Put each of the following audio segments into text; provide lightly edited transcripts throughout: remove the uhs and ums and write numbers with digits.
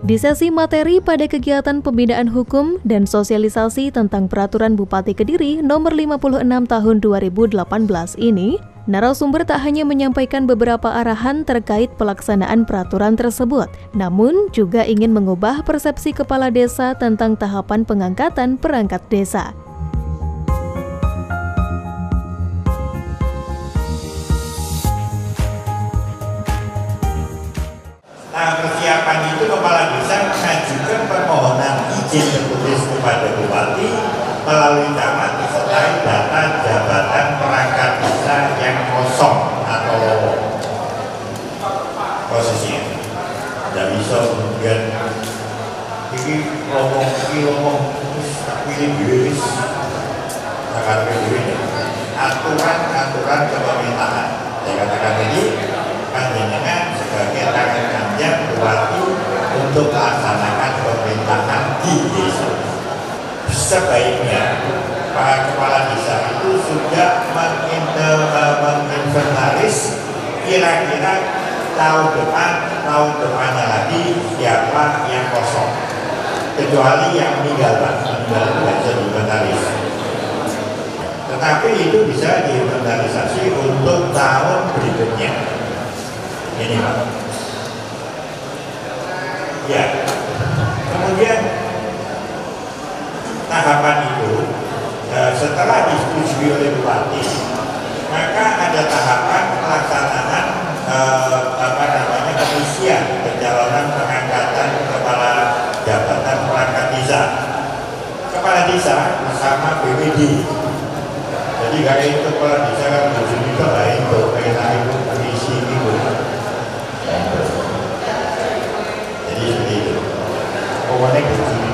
Di sesi materi pada kegiatan pembinaan hukum dan sosialisasi tentang Peraturan Bupati Kediri Nomor 56 Tahun 2018 ini, narasumber tak hanya menyampaikan beberapa arahan terkait pelaksanaan peraturan tersebut, namun juga ingin mengubah persepsi kepala desa tentang tahapan pengangkatan perangkat desa. Nah, persiapan itu kepala desa mengajukan permohonan izin tertulis kepada bupati melalui camat disertai data jabatan perangkat desa yang kosong atau posisinya. Tidak bisa kemudian ini ngomong pilih diri, akan pilih aturan kepemerintahan. Saya katakan tadi, panjenengan sebagai tangan panjang bupati untuk melaksanakan pemerintahan di desa. Sebaiknya para kepala desa itu sudah menginventaris kira-kira tahun depannya lagi siapa yang kosong, kecuali yang meninggal tidak bisa diinventaris. Tetapi itu bisa diinventarisasi untuk tahun berikutnya. Ini Pak. Ya. Kemudian tahapan itu setelah disetujui oleh bupati, maka ada tahapan pelaksanaan pengisian pencalonan pengangkatan kepala jabatan perangkat desa. Kepala desa bersama BPD. Jadi kalau itu kepala desa kan berjudi itu lain tuh, kayak itu komisi itu. Jadi seperti itu. Pokoknya berjudi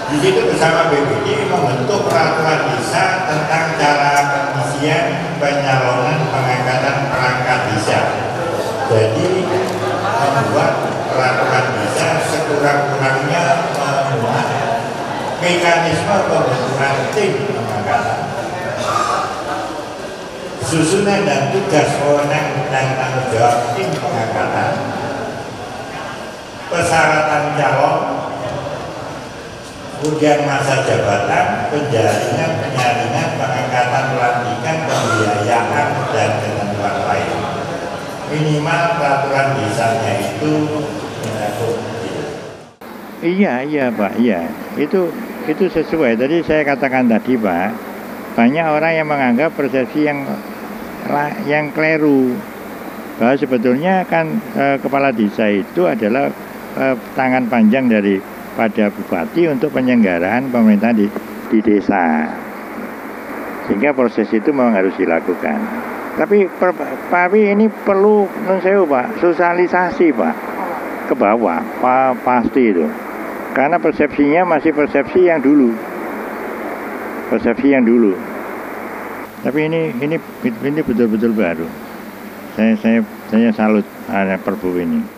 di situ bersama BPD membentuk peraturan desa tentang cara pengisian pencalonan pengangkatan perangkat desa. Jadi membuat peraturan desa sekurang-kurangnya membuat mekanisme pembentukan tim pengangkatan, susunan dan tugas wewenang dan tanggung jawab tim pengangkatan, persyaratan calon, kemudian masa jabatan, penyaringan, pengangkatan, pelantikan, pembiayaan, dan ketentuan lain. Minimal peraturan desanya itu mengatur. Iya Pak, iya. Itu sesuai. Tadi saya katakan tadi Pak, banyak orang yang menganggap persepsi yang keliru. Bahwa sebetulnya kan kepala desa itu adalah tangan panjang pada bupati untuk penyelenggaraan pemerintahan di desa, sehingga proses itu memang harus dilakukan. Tapi ini perlu Pak, sosialisasi Pak ke bawah, pasti itu, karena persepsinya masih persepsi yang dulu. Tapi ini betul-betul baru. Saya salut ada Perbu ini.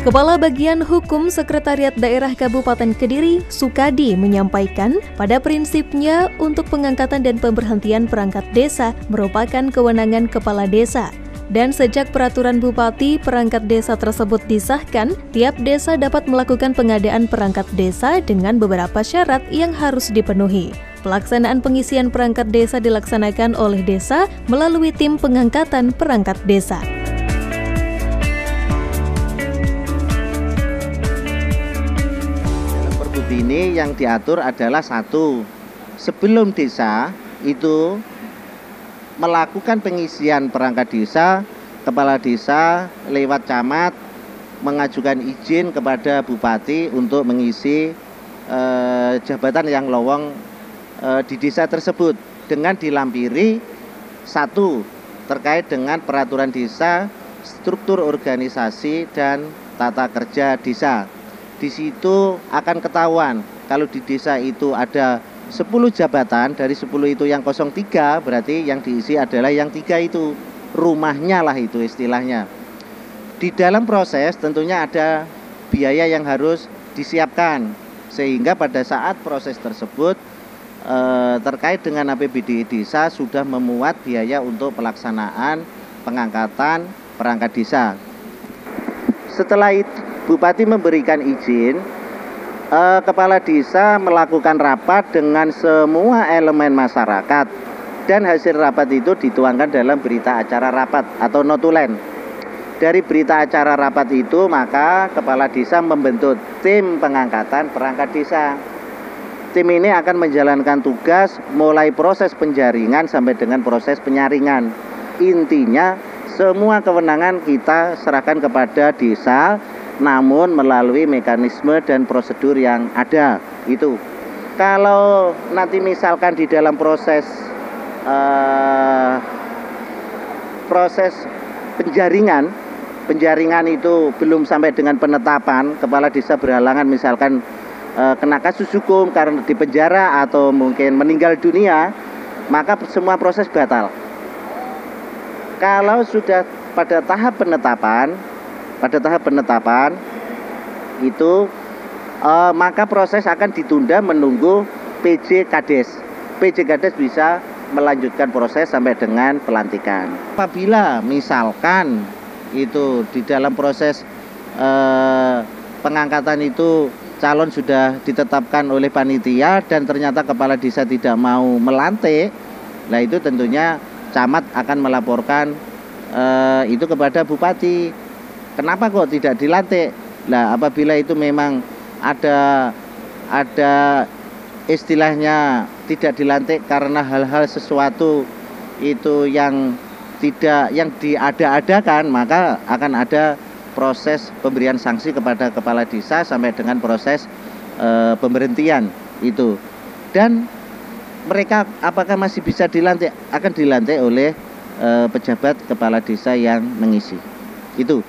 Kepala Bagian Hukum Sekretariat Daerah Kabupaten Kediri, Sukadi, menyampaikan pada prinsipnya untuk pengangkatan dan pemberhentian perangkat desa merupakan kewenangan kepala desa. Dan sejak peraturan bupati perangkat desa tersebut disahkan, tiap desa dapat melakukan pengadaan perangkat desa dengan beberapa syarat yang harus dipenuhi. Pelaksanaan pengisian perangkat desa dilaksanakan oleh desa melalui tim pengangkatan perangkat desa. Ini yang diatur adalah satu, sebelum desa itu melakukan pengisian perangkat desa, kepala desa lewat camat mengajukan izin kepada bupati untuk mengisi jabatan yang lowong di desa tersebut dengan dilampiri satu, terkait dengan peraturan desa, struktur organisasi dan tata kerja desa. Di situ akan ketahuan kalau di desa itu ada 10 jabatan, dari 10 itu yang 03, berarti yang diisi adalah yang 3 itu, rumahnya lah itu istilahnya. Di dalam proses tentunya ada biaya yang harus disiapkan, sehingga pada saat proses tersebut terkait dengan APBD desa sudah memuat biaya untuk pelaksanaan pengangkatan perangkat desa. Setelah itu Bupati memberikan izin, Kepala Desa melakukan rapat dengan semua elemen masyarakat, dan hasil rapat itu dituangkan dalam berita acara rapat atau notulen. Dari berita acara rapat itu, maka Kepala Desa membentuk tim pengangkatan perangkat desa. Tim ini akan menjalankan tugas mulai proses penjaringan sampai dengan proses penyaringan. Intinya, semua kewenangan kita serahkan kepada desa, namun melalui mekanisme dan prosedur yang ada. Itu. Kalau nanti misalkan di dalam proses penjaringan itu belum sampai dengan penetapan, kepala desa berhalangan misalkan kena kasus hukum karena dipenjara atau mungkin meninggal dunia, maka semua proses batal. Kalau sudah pada tahap penetapan itu maka proses akan ditunda menunggu PJ Kades. PJ Kades bisa melanjutkan proses sampai dengan pelantikan. Apabila misalkan itu di dalam proses pengangkatan itu calon sudah ditetapkan oleh panitia dan ternyata kepala desa tidak mau melantik, nah itu tentunya camat akan melaporkan itu kepada bupati. Kenapa kok tidak dilantik? Nah, apabila itu memang ada istilahnya tidak dilantik karena hal-hal sesuatu itu yang diada-adakan, maka akan ada proses pemberian sanksi kepada kepala desa sampai dengan proses pemberhentian itu. Dan mereka apakah masih bisa dilantik? Akan dilantik oleh pejabat kepala desa yang mengisi. Itu.